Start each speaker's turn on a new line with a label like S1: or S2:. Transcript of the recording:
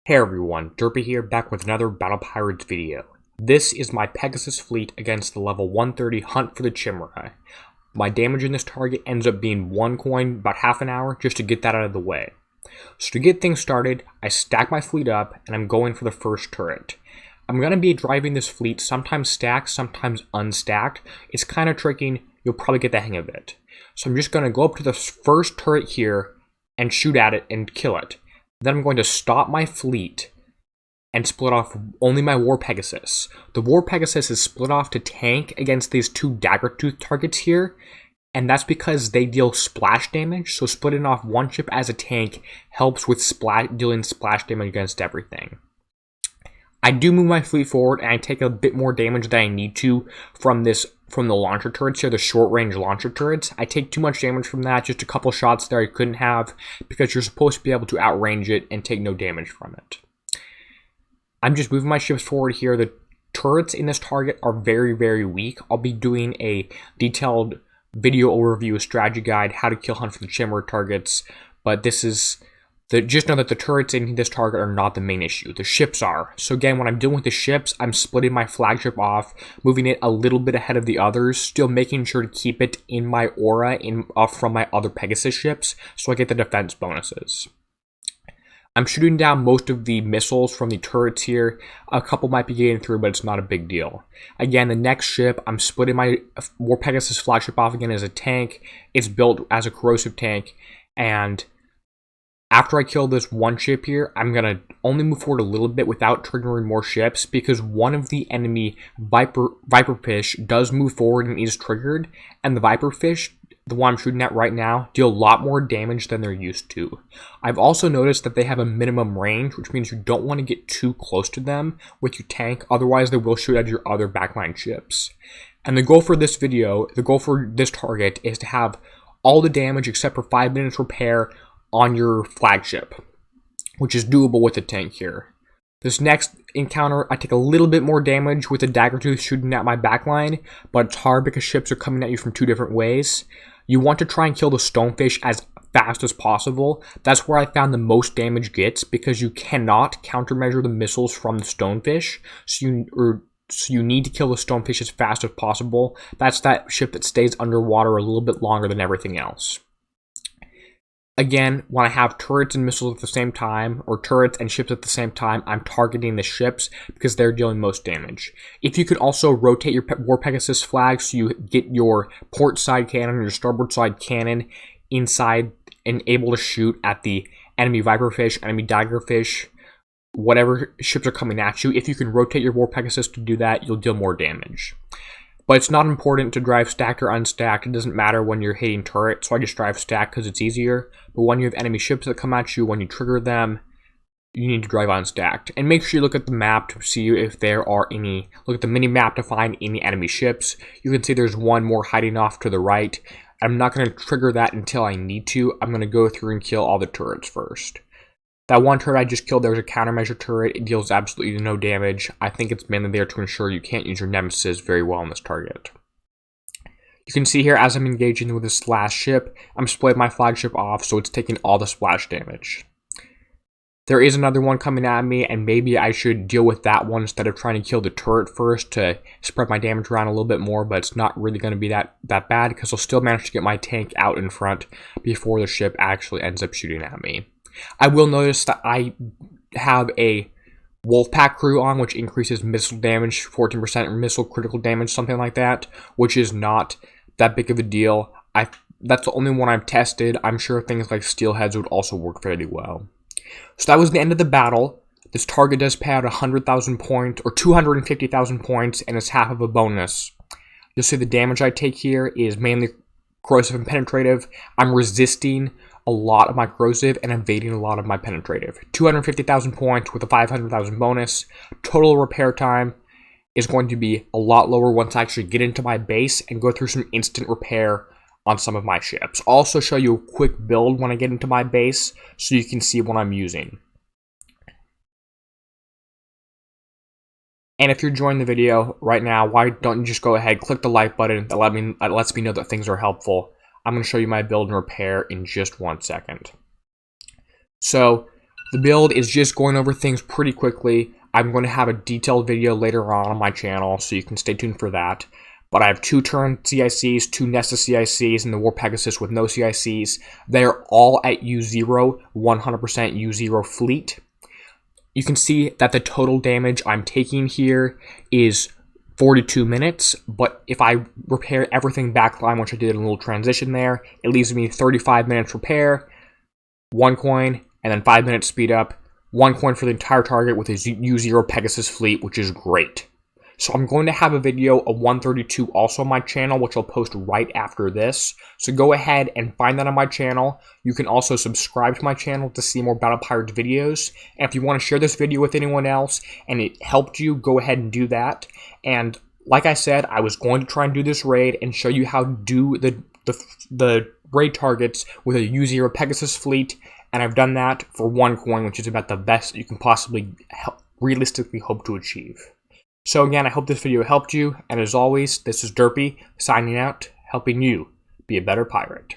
S1: Hey everyone, Derpy here, back with another Battle Pirates video. This is my Pegasus fleet against the level 130 Hunt for the Chimera. My damage in this target ends up being 1 coin, about half an hour, just to get that out of the way. So to get things started, I stack my fleet up, and I'm going for the first turret. I'm going to be driving this fleet sometimes stacked, sometimes unstacked. It's kind of tricky, you'll probably get the hang of it. So I'm just going to go up to the first turret here, and shoot at it and kill it. Then I'm going to stop my fleet and split off only my War Pegasus. The War Pegasus is split off to tank against these two Daggertooth targets here, and that's because they deal splash damage, so splitting off one ship as a tank helps with dealing splash damage against everything. I do move my fleet forward, and I take a bit more damage than I need to from the launcher turrets here, the short-range launcher turrets. I take too much damage from that, just a couple shots there I couldn't have, because you're supposed to be able to outrange it and take no damage from it. I'm just moving my ships forward here. The turrets in this target are very, very weak. I'll be doing a detailed video overview, strategy guide, how to kill Hunt for the Chimera targets, but this is... just know that the turrets in this target are not the main issue. The ships are. So again, when I'm dealing with the ships, I'm splitting my flagship off, moving it a little bit ahead of the others, still making sure to keep it in my aura from my other Pegasus ships, so I get the defense bonuses. I'm shooting down most of the missiles from the turrets here. A couple might be getting through, but it's not a big deal. Again, the next ship, I'm splitting my War Pegasus flagship off again as a tank. It's built as a corrosive tank, and after I kill this one ship here, I'm going to only move forward a little bit without triggering more ships, because one of the enemy Viperfish does move forward and is triggered, and the Viperfish, the one I'm shooting at right now, deal a lot more damage than they're used to. I've also noticed that they have a minimum range, which means you don't want to get too close to them with your tank, otherwise they will shoot at your other backline ships. And the goal for this video, the goal for this target, is to have all the damage except for 5 minutes repair on your flagship, which is doable with the tank here. This next encounter, I take a little bit more damage with the Daggertooth shooting at my backline, but it's hard because ships are coming at you from 2 different ways. You want to try and kill the Stonefish as fast as possible. That's where I found the most damage gets, because you cannot countermeasure the missiles from the Stonefish, so you need to kill the Stonefish as fast as possible. That's that ship that stays underwater a little bit longer than everything else. Again, when I have turrets and missiles at the same time, or turrets and ships at the same time, I'm targeting the ships because they're dealing most damage. If you could also rotate your War Pegasus flag so you get your port side cannon or your starboard side cannon inside and able to shoot at the enemy Viperfish, enemy Daggerfish, whatever ships are coming at you, if you can rotate your War Pegasus to do that, you'll deal more damage. But it's not important to drive stacked or unstacked. It doesn't matter when you're hitting turrets, so I just drive stacked because it's easier. But when you have enemy ships that come at you, when you trigger them, you need to drive unstacked. And make sure you look at the map to see if there are any, look at the mini-map to find any enemy ships. You can see there's one more hiding off to the right. I'm not going to trigger that until I need to. I'm going to go through and kill all the turrets first. That one turret I just killed, there's a countermeasure turret. It deals absolutely no damage. I think it's mainly there to ensure you can't use your nemesis very well on this target. You can see here, as I'm engaging with this last ship, I'm splitting my flagship off, so it's taking all the splash damage. There is another one coming at me, and maybe I should deal with that one instead of trying to kill the turret first to spread my damage around a little bit more, but it's not really going to be that bad, because I'll still manage to get my tank out in front before the ship actually ends up shooting at me. I will notice that I have a Wolfpack crew on, which increases missile damage, 14% or missile critical damage, something like that, which is not that big of a deal. That's the only one I've tested. I'm sure things like Steelheads would also work fairly well. So that was the end of the battle. This target does pay out 100,000 points, or 250,000 points, and it's half of a bonus. You'll see the damage I take here is mainly corrosive and penetrative. I'm resisting a lot of my corrosive and evading a lot of my penetrative. 250,000 points with a 500,000 bonus. Total repair time is going to be a lot lower once I actually get into my base and go through some instant repair on some of my ships. I'll also show you a quick build when I get into my base so you can see what I'm using. And if you're enjoying the video right now, why don't you just go ahead, click the like button. That lets me know that things are helpful. I'm going to show you my build and repair in just 1 second. So The build is just going over things pretty quickly. I'm going to have a detailed video later on my channel, so you can stay tuned for that. But I have 2 turn CICs, 2 nested CICs, and the War Pegasus with no CICs. They're all at U0, 100% U0 fleet. You can see that the total damage I'm taking here is 42 minutes, but if I repair everything backline, which I did in a little transition there, it leaves me 35 minutes repair, 1 coin, and then 5 minutes speed up, 1 coin for the entire target with a U0 Pegasus fleet, which is great. So I'm going to have a video of 132 also on my channel, which I'll post right after this. So go ahead and find that on my channel. You can also subscribe to my channel to see more Battle Pirates videos. And if you want to share this video with anyone else and it helped you, go ahead and do that. And like I said, I was going to try and do this raid and show you how to do the raid targets with a U0 Pegasus fleet. And I've done that for 1 coin, which is about the best you can possibly realistically hope to achieve. So again, I hope this video helped you, and as always, this is Derpy, signing out, helping you be a better pirate.